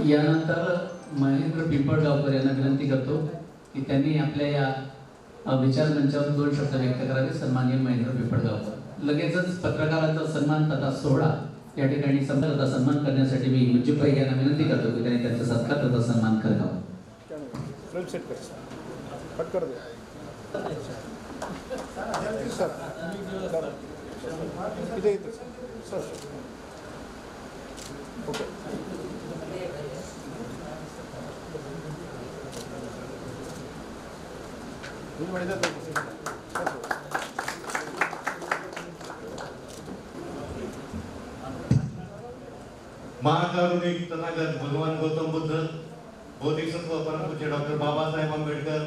यानंतर महेंद्र पिंपळगावकर यांना विनंती करतो की त्यांनी आपल्या या विचार मंचावर 2 शब्द व्यक्त करावे. सन्माननीय महेंद्र पिंपळगावकर. लगेचच पत्रकारांचा सन्मान तथा सोहळा या ठिकाणी संबंधाचा सन्मान करण्यासाठी मी मुजीबभाई यांना विनंती करतो की त्यांनी त्यांचा सत्कार तथा सन्मान करावा. महाकारुणिक तथागत भगवान गौतम बुद्ध, बोधिसत्व परमपूज्य डॉक्टर बाबासाहेब आंबेडकर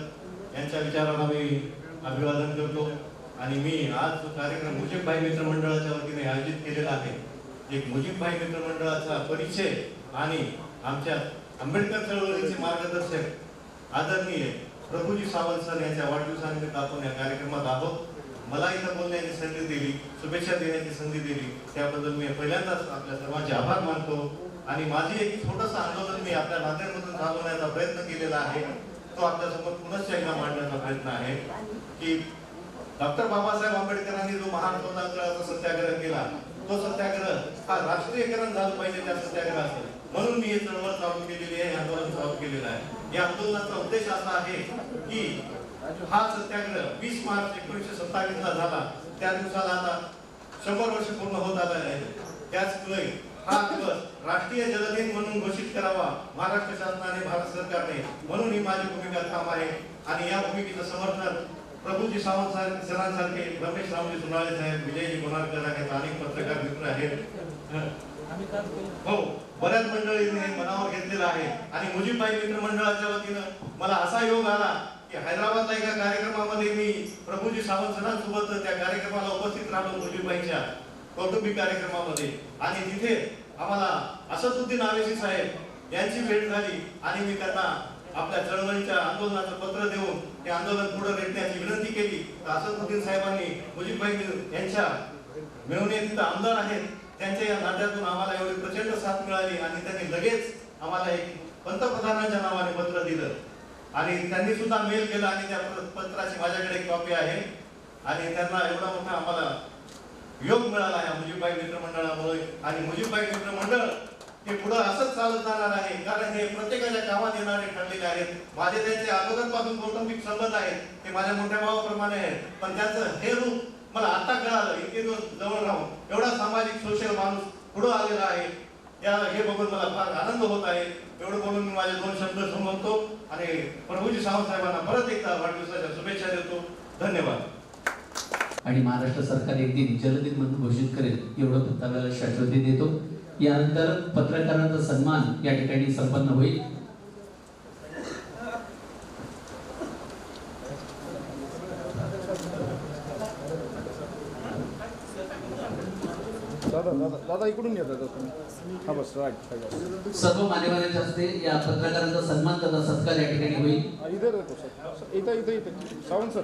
यांच्या विचारांना मी अभिवादन करतो. आणि मी आज कार्यक्रम मुजीबभाई मित्र मंडळाच्या वतीने आयोजित केलेला आहे. एक मुजीबभाई मित्र मंडळाचा परिचय आणि आमच्या आंबेडकर चळवळीचे मार्गदर्शक आदरणीय प्रभुजी सावंत सर यांच्या वाढदिवसानिमित्त आपण या कार्यक्रमात आहोत. मला इथं बोलण्याची संधी दिली, शुभेच्छा देण्याची संधी दिली, त्याबद्दल मी पहिल्यांदाच आपल्या सर्वांचे आभार मानतो. आणि माझी एक छोटंसं आंदोलन मी आपल्या नात्यांमधून चालवण्याचा प्रयत्न केलेला आहे. तो आपल्यासमोर पुनश्च एकदा मांडण्याचा प्रयत्न आहे की डॉक्टर बाबासाहेब आंबेडकरांनी जो महान स्वातंत्र्याचा सत्याग्रह केला, तो सत्याग्रह हा राष्ट्रीयकरण झालं पाहिजे त्या सत्याग्रहाचं. म्हणून मी हे चळवळ चालू केलेली आहे, आंदोलन चालू केलेलं आहे. या आंदोलनाचा उद्देश असा आहे की हा सत्याग्रह 20 मार्च 1927 ला झाला. त्या दिवसाला आता 100 वर्ष पूर्ण होत आले आहेत. त्याचमुळे हा दिवस राष्ट्रीय जलदिन म्हणून घोषित करावा महाराष्ट्र शासनाने, भारत सरकारने. म्हणून ही माझी भूमिका ठाम आहे. आणि या भूमिकेचं समर्थन प्रभुजी सावंत सरांसारखे, रमेश रामजी सुनाळे साहेब, विजयजी गोनारकर आहेत, अनेक पत्रकार मित्र आहेत. हो, बऱ्याच मंडळींनी मनावर घेतलेलं आहे. आणि मुजीबभाई मित्र मंडळाच्या वतीनं मला असा योग आला की हैदराबादला एका कार्यक्रमामध्ये मी प्रभुजी सावंत सरांसोबत त्या कार्यक्रमाला उपस्थित राहिलो, मुजीबभाईच्या कौटुंबिक कार्यक्रमामध्ये. आणि तिथे आम्हाला असदुद्दीन ओवैसी साहेब यांची भेट झाली. आणि मी त्यांना आपल्या चळवळीच्या आंदोलनाचं पत्र देऊन ते आंदोलन पुढे रेटण्याची विनंती केली. तर असदुद्दीन साहेबांनी मुजीबभाई यांच्या मिळवणे तिथं आमदार आहेत, त्यांच्या या नात्यातून आम्हाला एवढी प्रचंड साथ मिळाली. आणि त्यांनी लगेच आम्हाला एक पंतप्रधानांच्या नावाने पत्र दिलं. आणि त्यांनी सुद्धा मेल केला. आणि त्या पत्राची माझ्याकडे एक कॉपी आहे. आणि त्यांना एवढा मोठा आम्हाला योग मिळाला आहे मुजीबभाई मित्र मंडळामुळे. आणि मुजीबभाई मित्र मंडळ हे पुढे असंच चालत जाणार आहे, कारण हे प्रत्येकाच्या कामात येणारे ठरलेले आहेत. माझे त्यांचे अगोदरपासून कौटुंबिक संबंध आहेत, ते माझ्या मोठ्या भावाप्रमाणे आहेत. पण त्यांचं हे रूप मला आता कळालं. इतके दिवस जवळ राहून एवढा सामाजिक सोशल माणूस पुढे आलेला आहे, हे बघून मला फार आनंद होत आहे. एवढं बोलून मी माझे 2 शब्द संपवतो आणि प्रभुजी सावंत साहेबांना परत एकदा वाढदिवसाच्या शुभेच्छा देतो. धन्यवाद. आणि महाराष्ट्र सरकार एक दिन जलदिन म्हणून घोषित करेल एवढं फक्त आपल्याला शाश्वती देतो. यानंतर पत्रकारांचा सन्मान या ठिकाणी संपन्न होईल. दादा इकडून घ्या दादा. हा बस राईट. सर्व मान्यवरांच्या हस्ते या पत्रकारांचा सन्मान तथा सत्कार या ठिकाणी होईल. इधर येतो सर, इथं सावंत सर.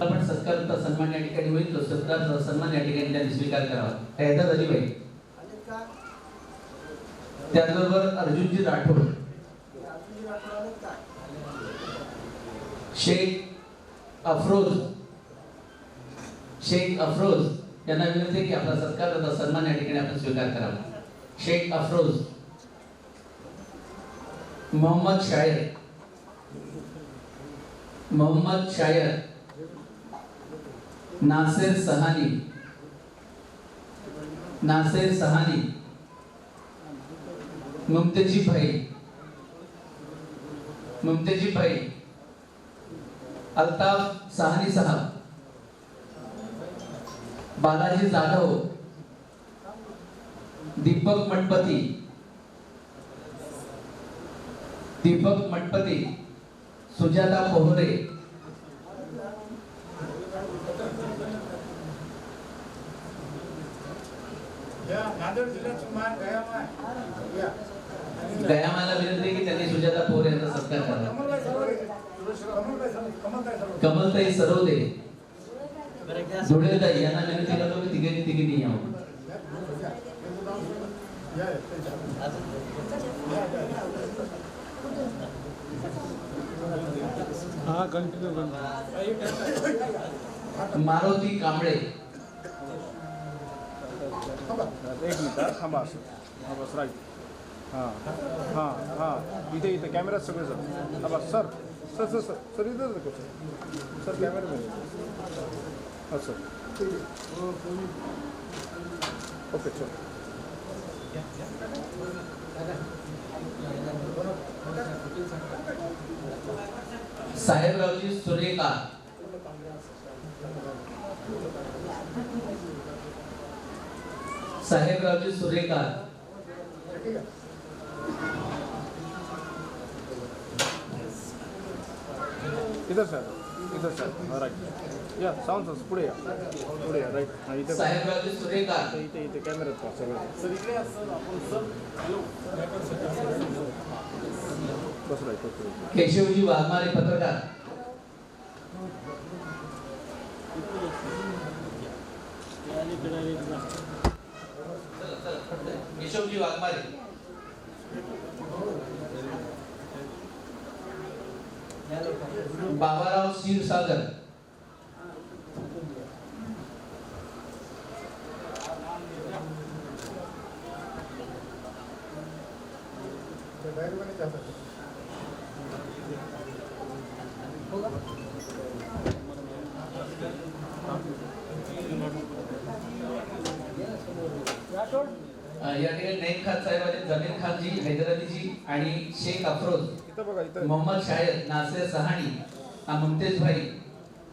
आपण सत्कार तथा सन्मान या ठिकाणी होईल. तो सत्कार सन्मान या ठिकाणी त्यांनी स्वीकार करावा. हैदर अलीभाई, त्याचबरोबर अर्जुनजी राठोड, शेख अफरोज यांना विनंती की आपला सत्कार तथा सन्मान या ठिकाणी आपण स्वीकार करावा. शेख अफरोज, मोहम्मद शायर, नासिर सहानी, मुमताजी भाई, अल्ताफ सहानी साहब, बालाजी जाधव, दीपक मठपती, सुजाता पोहरे, गयामाला विनंती की त्यांनी सुजाता पोहरे यांचा सत्कार करावा. कमलताई सरोदे, धुळेताई यांना विनंती करतो की तिघींनी यावं. कंटिन्यू मारुती कांबळे, एक मिनिट थांबा असं. हा बस राईट. हां हां हां इथे इथे कॅमेऱ्यात सगळे सर. हा बस sir sir sir sir sir इथं नको सर. सर कॅमेरामध्ये हां sir. Okay sir. Sahebraoji Surekar, Sahebraoji Surekar, इधर सर इधर सर. हां राईट या साऊंड सर पुढे या राईट. हां इथे साहेबरावजी सुरेकर, इथे इथे कॅमेऱ्यात पहा सगळं. सर इकडे बस राईट. ओके. केशवजी वाघमारे पत्रकार, केशवजी वाघमारे, बाबाराव क्षीरसागर, या ठिकाणी नईम खान साहेब आले, जमीर खानजी, हैदरालीजी आणि शेख अफरोज, इथं बघा इथं मोहम्मद शायर, नासिर सहानी, मुमतेज भाई,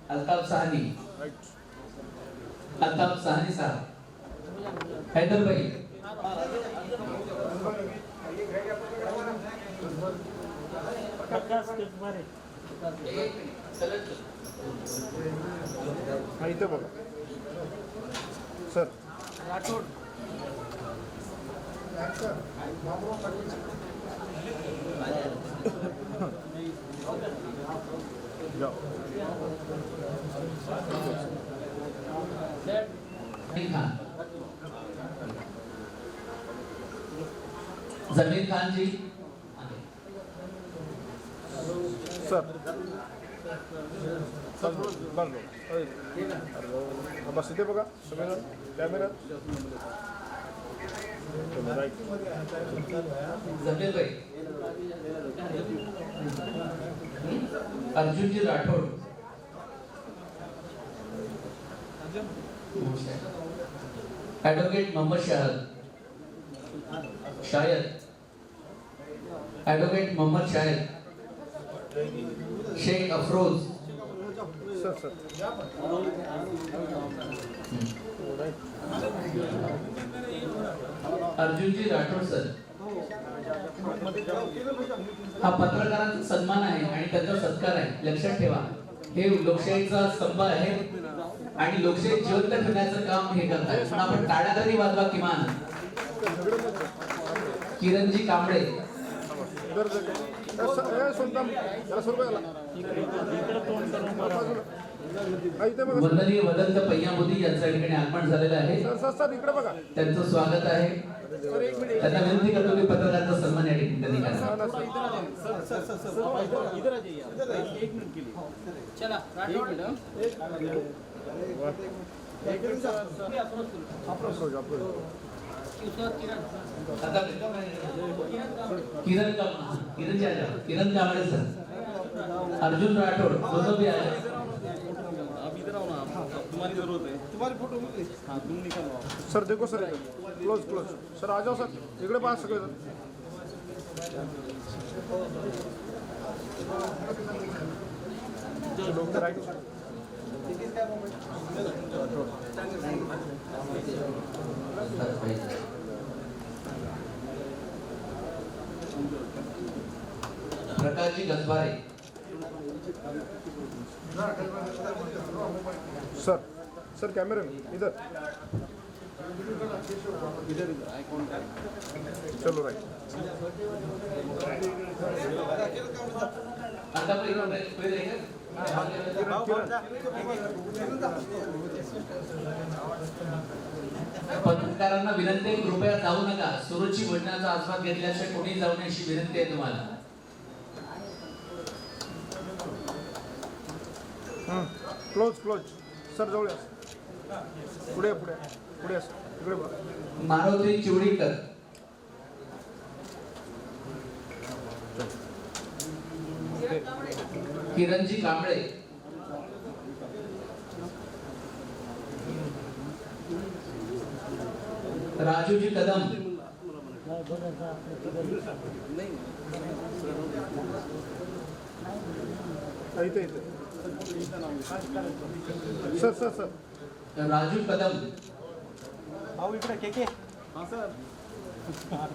अल्ताफ सहानी, अल्ताफ सहानी साहब, हैदर भाई, हां इथं बघा सर. राठोड जाओ. जमीर खान जी, सर सर बस बस इथे बघा सगळं कॅमेऱ्यात. राईट. जमीर भाई, अर्जुनजी राठोड, ॲडव्होकेट मोहम्मद शायर, ॲडव्होकेट मोहम्मद शायर, Shaikh Afroz, sir sir अर्जुनजी Rathod sir. हा पत्रकारांचा सन्मान आहे आणि त्यांचा सत्कार आहे. लक्षात ठेवा, हे लोकशाहीचा स्तंभ आहे आणि लोकशाही जिवंत ठेवण्याचं काम हे करतात. पण आपण टाळ्या तरी वाजवा किमान. किरणजी कांबळे, वंदनीय वदंत पय्यामोदी यांच्या ठिकाणी आगमन झालेलं आहे. सर इकडे बघा. त्यांचं स्वागत आहे. त्यांना विनंती करतो की पत्रकारांचा सन्मान या ठिकाणी त्यांनी करावा. चला राठोड आता किरण कांबळे सर, अर्जुन राठोड दोनों भी आए. सर देखो सर क्लोज क्लोज. सर आ जाओ सर इकडे पहा सगळे जण. Doctor right. Prakashji Gajbare, sir sir camera इधर. चलो राईट. आता कोई रहेगा? पत्रकारांना विनंती आहे, कृपया जाऊ नका. सुरुची भोजनाचा आस्वाद घेतल्याशिवाय कोणी जाऊ नये अशी विनंती आहे तुम्हाला. क्लोज सर जवळ या. पुढे या सर. इकडे बघा. मारुती चिवडीकर, किरणजी कांबळे, राजूजी कदम, इथे सर राजू कदम, आओ इकडे के हां सर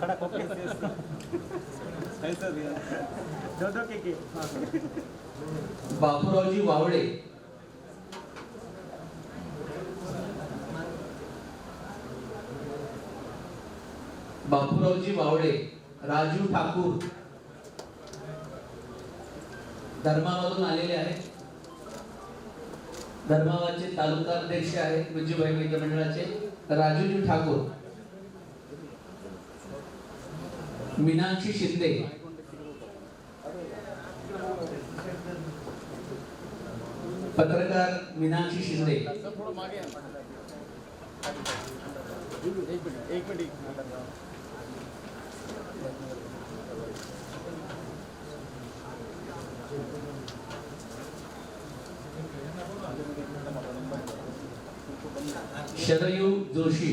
खड़ा कोके सही सर दो के हां सर बापूरावजी वावळे, बापूरावजी वावळे, राजू ठाकूर धर्मामधून आलेले आहेत. धर्मावाचे तालुका अध्यक्ष आहेत विजूभाई मित्रमंडळाचे राजूजी ठाकूर. मीनाक्षी शिंदे, पत्रकार मीनाक्षी शिंदे, एक मिनिट शरयू जोशी,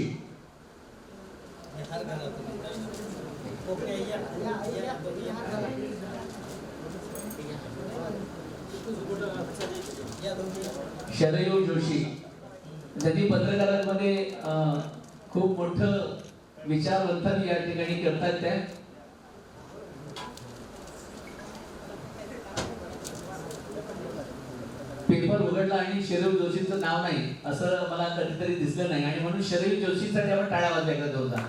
शरयू जोशी ज्यांनी पत्रकारांमध्ये खूप मोठं विचारवंथन या ठिकाणी करतात. त्या पेपर उघडला आणि शरयू जोशींचं नाव नाही असं मला कधीतरी दिसलं नाही आणि म्हणून शरयू जोशींसाठी आपण टाळ्या वाजवायला होता.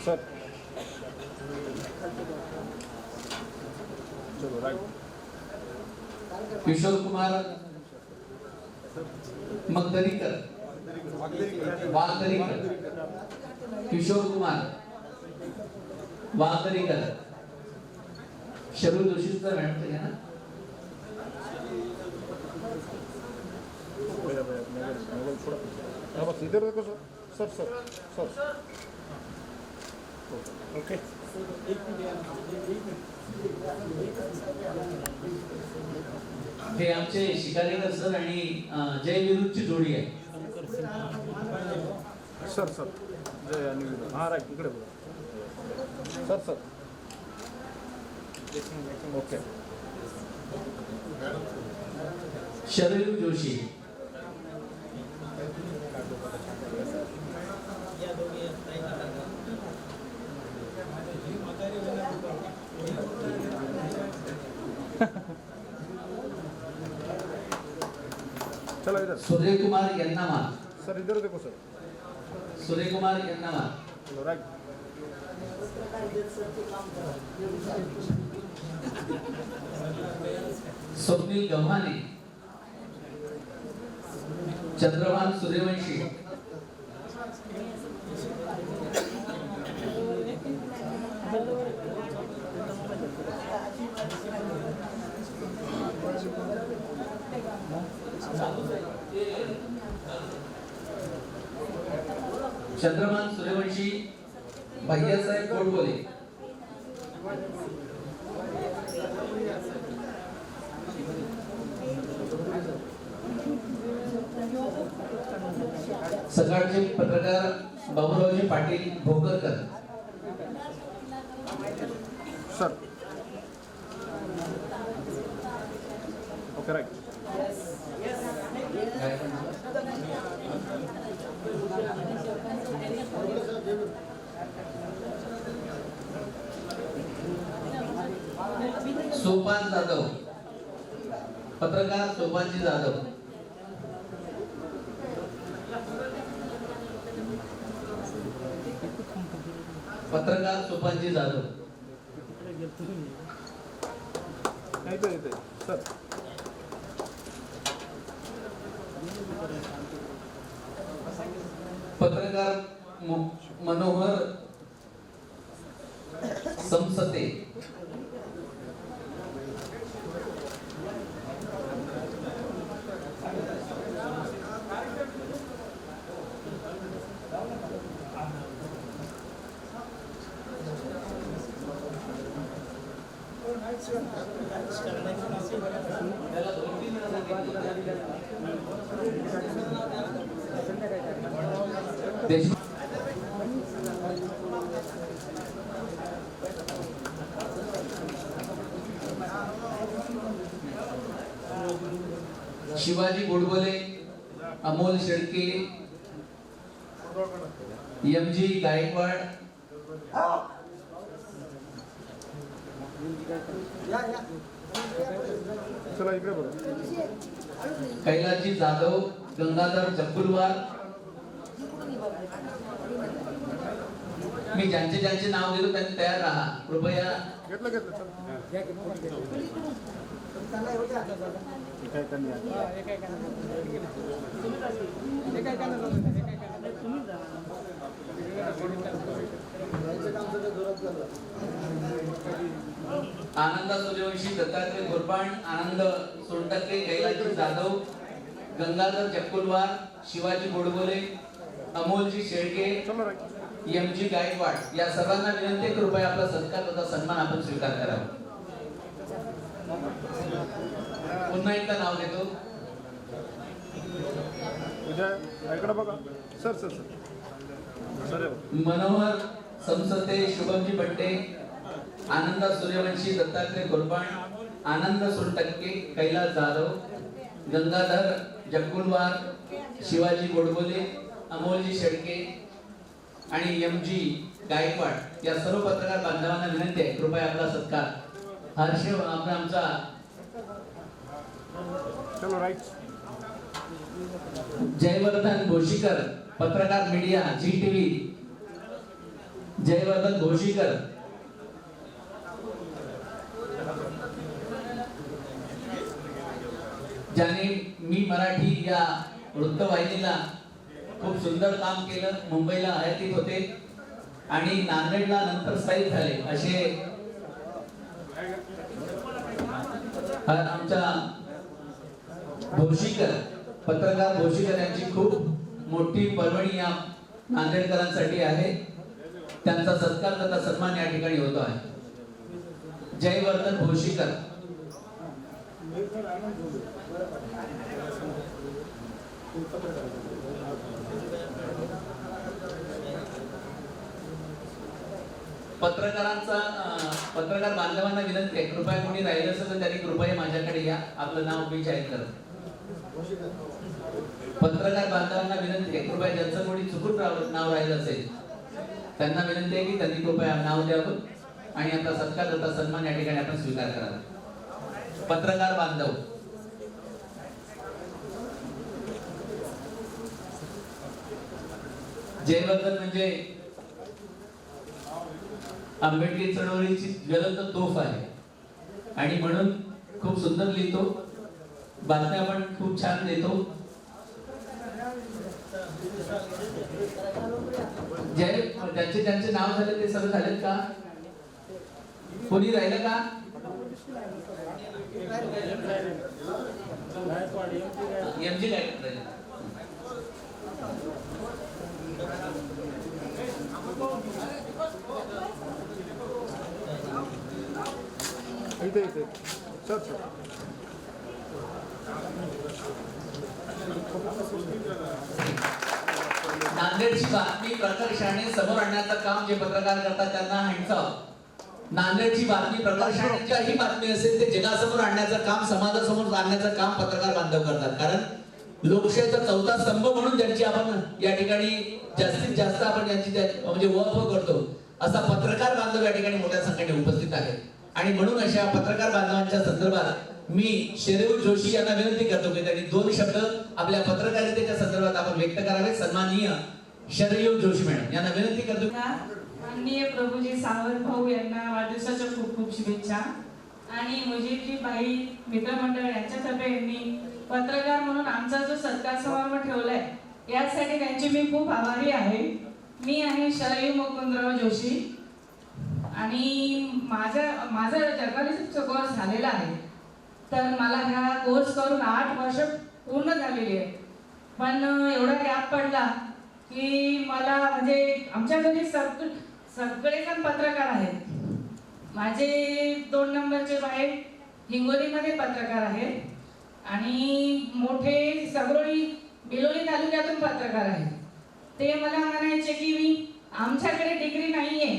सर चलो राइट. किशोर कुमार मगदरीकर, वागदरीकर, किशोर कुमार वागदरीकर, शरयू जोशींचा मॅडम घ्या ना. बस इधर देखो सर. ओके हे आमचे शिकारीकर सर आणि जय विरुद्धची जोडी आहे. सर जय आणि हां राईट इकडे बघा सर ओके. शरयू जोशी, चला इधर सूर्यकुमार यन्नामा, सर इधर देखो सर. सूर्यकुमार यन्नामा, चलो राइट. स्वप्नील गव्हाणे, चंद्रभान सूर्यवंशी, चंद्रभान सूर्यवंशी, भैयासाहेब गोडबोले, सकाळचे पत्रकार Baburaoji Patil Bhokarkar, sir okay right. Sopan Jadhav, पत्रकार सोपानजी जाधव, पत्रकार सोपानजी जाधव, इथे सर. पत्रकार मनोहर समसते, देशमुख शिवाजी गोडबोले, अमोल शेळके, एमजी गायकवाड, चला इकडे बघा. कैलासजी जाधव, गंगाधर जगुलवार. मी ज्यांचे ज्यांचे नाव देतो त्यांनी तयार राहा कृपया. घेतलं घेतलं चला. काय करणे आनंद सूर्यवंशी, दत्तात्रय गोरपाण, आनंद सोनटक्के, कैलासजी जाधव, गंगाधर जगकुलवार, शिवाजी गोडबोले, अमोलजी शेळके, चलो राईट. एमजी गायकवाड या सर्वांना विनंती कृपया आपला सत्कार तथा सन्मान आपण स्वीकार करावा. पुन्हा एकदा नाव घेतो. उद्या इकडे बघा. Sir sir sir sir Manohar Sanaste, Shubhamji Batte, Anand Suryavanshi, Dattatray गोरपाण, आनंद सोनटक्के, कैलास जाधव, गंगाधर जगकुलवार, शिवाजी गोडबोले, अमोलजी शेळके आणि एमजी गायकवाड या सर्व पत्रकार बांधवांना विनंती आहे कृपया आपला सत्कार. हर्ष आपण आमचा चलो राईट. जयवर्धन भोशीकर, पत्रकार मीडिया जी टीव्ही. जयवर्धन भोशीकर, ज्याने मी मराठी या वृत्तवाहिनीला खूप सुंदर काम केलं. मुंबईला हयातीत होते आणि नांदेडला नंतर स्थायिक झाले असे आमच्या भोशीकर, पत्रकार भोशीकर यांची खूप मोठी पर्वणी या नांदेडकरांसाठी आहे. त्यांचा सत्कार तथा सन्मान या ठिकाणी होतो आहे. जयवर्धन भोशीकर. पत्रकार बांधवांना विनंती आहे कृपया कोणी राहिलं असेल तर त्यांनी कृपया माझ्याकडे या. आपलं नाव मी जाहीर करतो. पत्रकार बांधवांना विनंती आहे कृपया ज्यांचं कोणी चुकून नाव राहिलं असेल त्यांना विनंती आहे की त्यांनी कृपया नाव द्यावं आणि आपला सत्कार तथा सन्मान या ठिकाणी आपण स्वीकार करावा. पत्रकार बांधव. जयवर्धन म्हणजे आंबेडकरी चळवळीची ज्वलंत तोफ आहे आणि म्हणून खूप सुंदर लिहितो. बातम्या पण खूप छान देतो. ज्यांचे नाव झाले ते सर्व झालेत का? कोणी राहिलं का? एमजी गायकवाड. इथे इथे सर सर नांदेडची बातमी प्रकर्षाने समोर आणण्याचं काम जे पत्रकार करतात त्यांना हँड्स ऑफ. नांदेडची बातमी प्रकर्षाने ज्याही बातमी असेल ते जगासमोर आणण्याचं काम, समाजासमोर आणण्याचं काम पत्रकार बांधव करतात. कारण लोकशाहीचा चौथा स्तंभ म्हणून ज्यांची आपण या ठिकाणी जास्तीत जास्त आपण यांची म्हणजे वफ करतो असा पत्रकार बांधव या ठिकाणी मोठ्या संख्येने उपस्थित आहे. आणि म्हणून अशा पत्रकार बांधवांच्या संदर्भात मी शरयू जोशी यांना विनंती करतो की त्यांनी 2 शब्द आपल्या पत्रकारितेच्या संदर्भात आपण व्यक्त करावे. सन्माननीय शरयू जोशी मॅडम यांना विनंती करतो. माननीय प्रभूजी सावंत भाऊ यांना वाढदिवसाच्या खूप खूप शुभेच्छा. आणि मुजीबजी बाई मित्रमंडळ यांच्यातर्फे यांनी पत्रकार म्हणून आमचा जो सत्कार समारंभ ठेवलाय यासाठी त्यांची मी खूप आभारी आहे. मी आहे शरयू मुकुंदराव जोशी आणि माझा जर्नलिस्टचा कोर्स झालेला आहे. तर मला ह्या कोर्स करून 8 वर्ष पूर्ण झालेली आहे. पण एवढा गॅप पडला की मला म्हणजे आमच्या घरी सगळे पण पत्रकार आहेत. माझे 2 नंबरचे बाहेर हिंगोलीमध्ये पत्रकार आहेत आणि मोठे सगळी बिलोली तालुक्यातून पत्रकार आहेत. ते मला म्हणायचे की मी आमच्याकडे डिग्री नाहीये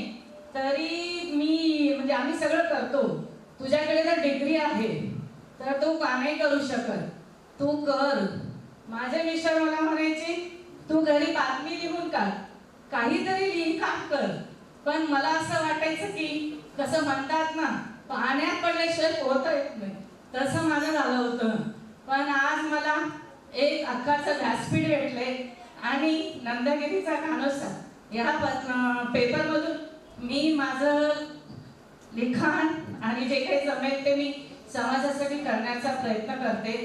तरी मी म्हणजे आम्ही सगळं करतो, तुझ्याकडे जर डिग्री आहे तर तू का नाही करू शकत, तू कर. माझे मिस्टर मला म्हणायचे तू घरी बातमी लिहून काढ, काहीतरी लिखाण कर. पण मला असं वाटायचं की कसं म्हणतात ना, पाण्यात पडल्याशिवाय पोहता येत नाही, तसं माझं झालं होतं. पण आज मला एक अख्खाचं व्यासपीठ भेटले आणि नंदगिरीचा कानोसा या पेपरमधून मी माझं लिखाण आणि जे काही जमेल ते मी समाजासाठी करण्याचा प्रयत्न करते.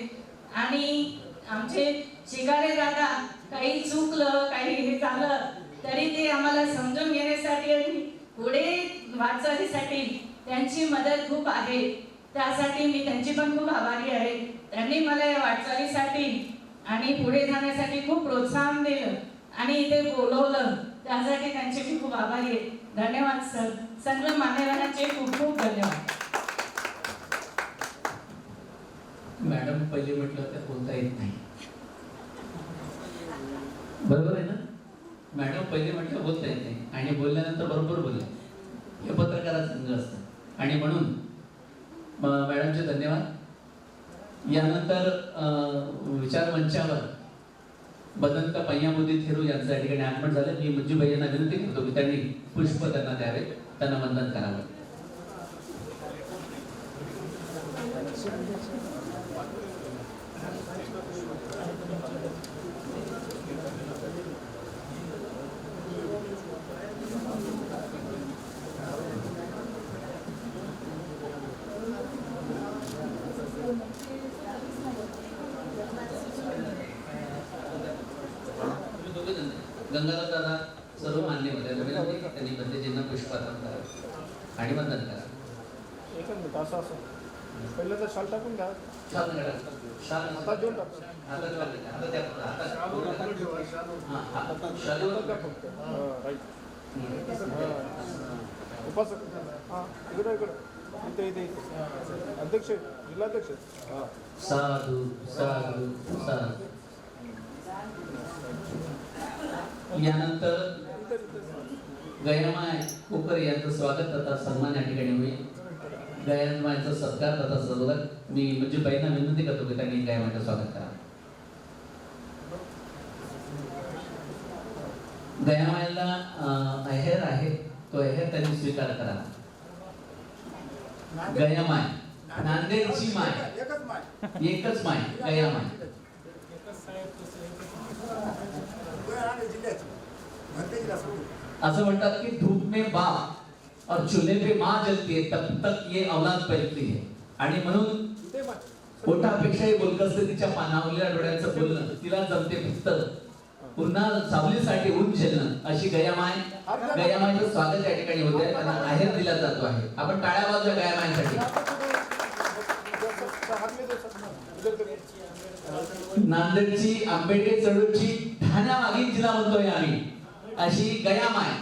आणि आमचे शिकारे दादा काही चुकलं काही हे झालं तरी ते आम्हाला समजून घेण्यासाठी आणि पुढे वाटचालीसाठी त्यांची मदत खूप आहे. त्यासाठी मी त्यांची पण खूप आभारी आहे. त्यांनी मला या वाटचालीसाठी आणि पुढे जाण्यासाठी खूप प्रोत्साहन दिलं आणि इथे बोलवलं, त्यासाठी त्यांचे मी खूप आभारी आहे. धन्यवाद सर. सगळं मान्यवरांचे खूप खूप धन्यवाद. मॅडम पहिले म्हटलं तर बोलता येत नाही, बरोबर आहे ना? मॅडम पहिले म्हटलं बोलता येत नाही आणि बोलल्यानंतर बरोबर बोलले. हे पत्रकाराचं संघ असतं आणि म्हणून मॅडमचे धन्यवाद. यानंतर विचार मंचावर बदंत पय्यामुदी थेरू यांचं या ठिकाणी आगमन झालं. मी मंजूबाई यांना विनंती करतो की त्यांनी पुष्प त्यांना द्यावे, त्यांना वंदन करावं. गंगाधर दादा सर्व मान्य होते, त्यांनी बंदेजींना पुष्पार्पण करावे आणि वंदन करावे. एकच मिनिट असं असं पहिलं तर शाल टाकून घ्या. शाल काढा. शाल हातात देऊन टाक. हातात द्या. हातात द्या. हातात शालूवर हातात द्या फक्त. राईट. उपासक हां इकडं इकडं इथे इथे इथे अध्यक्ष जिल्हाध्यक्ष हां साधू साधू साधू. यानंतर गयामाय कोकर यांचं स्वागत तथा सन्मान या ठिकाणी होईल. गयामायचा सत्कार तथा स्वागत मी म्हणजे बाईंना विनंती करतो की त्यांनी गयामायचं स्वागत करा. गयामायला अहेर आहे, तो अहेर त्यांनी स्वीकार करा. गयामाय नांदेडची माय, एकच माय गयामाय. असं म्हणतात की धूप में बाप और चूल्हे पे माँ जलती है तब तक ये औलाद पलती है. आणि म्हणून पोटापेक्षाही बोलकं असते तिच्या पानावलेल्या डोळ्यांचं बोलणं, तिला जमते फक्त पुन्हा सावलीसाठी ऊन झेलणं. अशी गयामायचं स्वागत या ठिकाणी होते, त्यांना आहेर दिला जातो आहे. आपण टाळ्या वाजवूया गयामायसाठी. नांदेडची आंबेडे चळवळीची ठाण्यामागील जिल्हा म्हणतोय आम्ही, अशी गयामाय.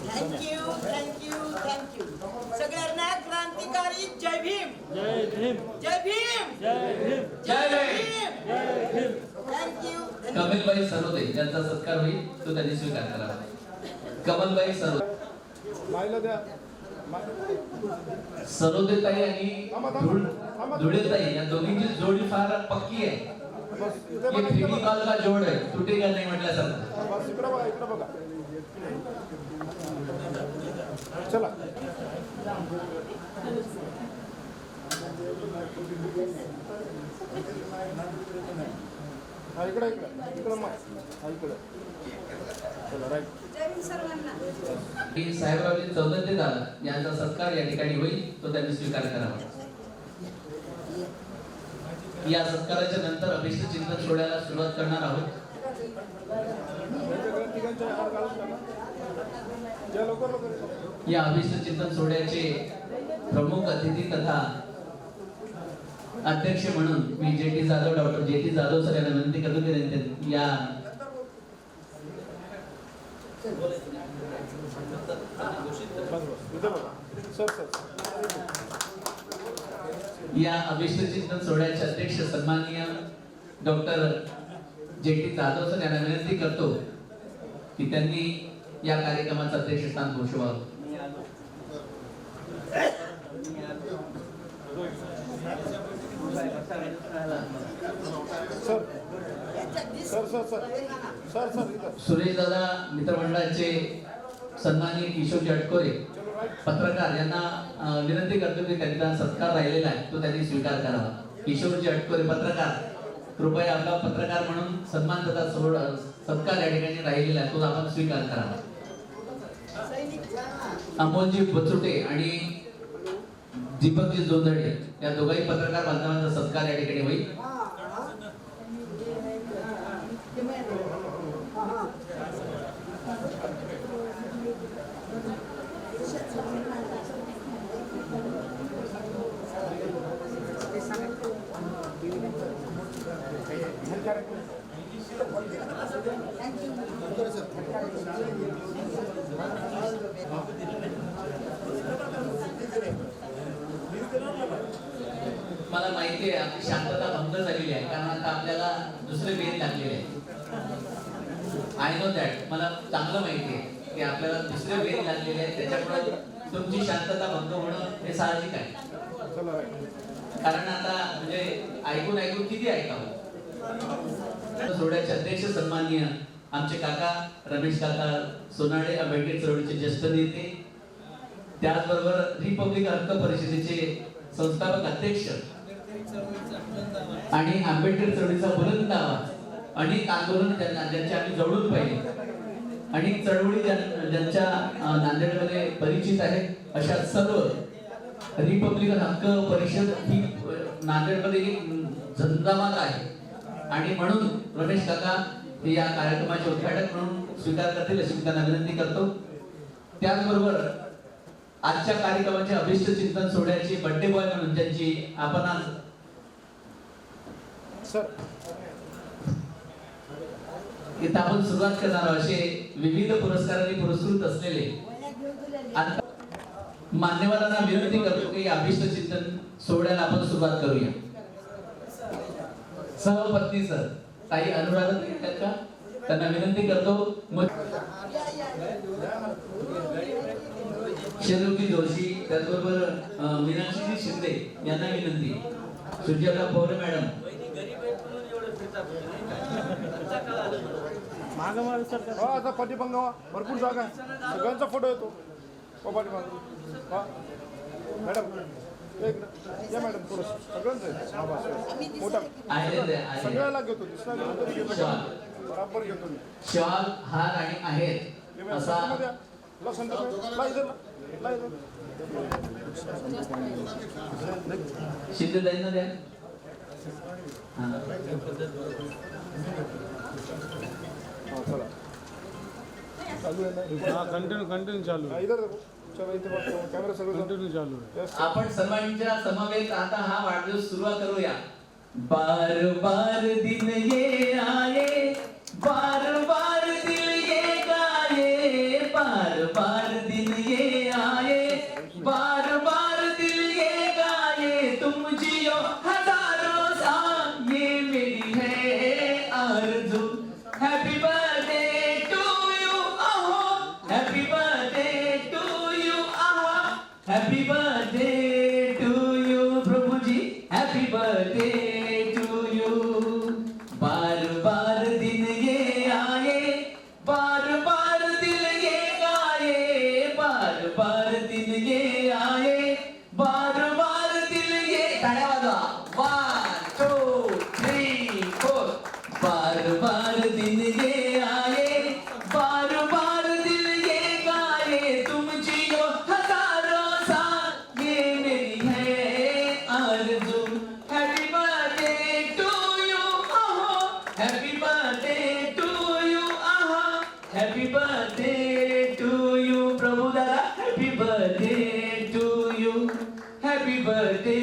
थँक्यू थँक्यू थँक्यू सगळ्यांना क्रांतिकारी जय भीम. जय भीम. जय भीम. जय भीम. जय भीम. जय भीम. थँक्यू. कमलबाई सरोदे यांचा सत्कार होईल, तो त्यांनी स्वीकार करावा. कमलबाई सरोदे. मायला द्या. सरोदेताई आणि धुळेताई या दोघींची जोडी फार पक्की आहे. ये फेविकॉल का जोड है, तुटेगा नहीं म्हटल्यासारखं. बस इकडं बघा इकडं बघा. चला हा इकडं इकडं इकडं मग हा इकडं. चला राईट. जय भीम सर्वांना. की साहेबरावजी चौधरी दादा यांचा सत्कार या ठिकाणी होईल, तो त्यांनी स्वीकार करावा. या सत्काराच्या नंतर अभिष्ट चिंतन सोहळ्याला सुरुवात करणार आहोत. या अभिष्ट चिंतन सोहळ्याचे प्रमुख अतिथी तथा अध्यक्ष म्हणून मी JT Jadhav, doctor JT Jadhav sir यांना विनंती करतो की या बस इथं बघा सर या अभिष्ट चिंतन सोहळ्याचे अध्यक्ष सन्माननीय डॉक्टर जे.टी. जाधव सर यांना विनंती करतो की त्यांनी या कार्यक्रमाचं अध्यक्षस्थान भूषवावं. सर इथं सुरेश दादा मित्रमंडळाचे सन्माननीय किशोरजी अटकोरे पत्रकार यांना विनंती करतो की त्यांचा सत्कार राहिलेला आहे तो त्यांनी स्वीकार करावा. किशोरजी अटकोरे पत्रकार, कृपया आपला पत्रकार म्हणून सन्मान तथा सत्कार या ठिकाणी राहिलेला आहे तो आपण स्वीकार करावा. अमोलजी बचुटे आणि दीपकजी जोंधळे या दोघाही पत्रकार बांधवांचा सत्कार या ठिकाणी होईल. मला माहिती आहे आपली शांतता भंग झालेली आहे कारण आता आपल्याला दुसरे वेध लागलेले आहे. आय नो दॅट, मला चांगलं माहिती आहे की आपल्याला दुसरे वेध लागलेले आहेत त्याच्यामुळे तुमची शांतता भंग होणं हे साहजिक आहे. कारण आता म्हणजे ऐकून किती ऐकावं. सोहळ्याचे अध्यक्ष सन्माननीय आमचे काका रमेश काका सोनाळे आंबेडकर चळवळीचे ज्येष्ठ नेते, त्याचबरोबर रिपब्लिक हक्क परिषदेचे संस्थापक अध्यक्ष आणि आंबेडकर चळवळीचा बुलंद आवाज, अनेक आंदोलन ज्यांचे आम्ही जवळून पाहिले, अनेक चळवळी ज्यांच्या नांदेडमध्ये परिचित आहेत अशा सर्व रिपब्लिकन हक्क परिषद ही नांदेडमध्ये एक झंझावात आहे आणि म्हणून रमेश काका हे या कार्यक्रमाचे उद्घाटक म्हणून स्वीकार करतील अशी त्यांना विनंती करतो. त्याचबरोबर आजच्या कार्यक्रमाचे अभिष्ट चिंतन सोहळ्याचे बर्थडे बॉय म्हणून ज्यांची आपण आज सर इथं आपण सुरुवात करणार आहोत असे विविध पुरस्कारांनी पुरस्कृत असलेले मान्यवरांना विनंती करतो की अभिष्ट चिंतन सोहळ्याला आपण सुरुवात करूया. सहपत्नी सर ताई अनुराधा ताई का त्यांना विनंती करतो. शेरुकी जोशी, त्याचबरोबर मीनाक्षी शिंदे यांना विनंती. सुजाता पवार मॅडम, आता पाठीमाग भरपूर जागा आहे, सगळ्यांचा फोटो येतो पाठीमाग. मॅडम एक या मॅडम थोडं सगळ्यांचं मोठा सगळ्याला घेतो बराबर घेतो मी. शॉल, हार आणि आहेत असा शिंदे ताईंना द्या. चला चालू आहे ना, कंटिन्यू चालू आहे. इधर चला इथे कॅमेरा सगळं कंटिन्यू चालू आहे. आपण सर्वांच्या समवेत आता हा वाढदिवस सुरुवात करूया. बार बार दिन ये आए, बार बार दिल ये गाए, बार बार दिन ये आए, बार बार दिल ये गाए, तुम जियो हजारों साल ये मेरी है आरज़ू. हैप्पी बर्थडे टू यू, आहो हैप्पी बर्थडे टू यू, आहा happy birthday to you Prabhu ji, happy birthday to you. बार बार दिन ये आए, बार बार दिल ये गाए, बार बार दिन ये आए, बार बार दिल ये. टाळ्या वाजवा. 1 2 3 4. बार बार दिन ये आए, बार बार दिल ये गाए, तुम जियो हजारों साल ये मेरी है आरज़ू. हैप्पी बर्थडे टू यू, आहो हैप्पी बर्थडे टू यू, आहा happy birthday to you. Prabhu दादा happy birthday to you, happy birthday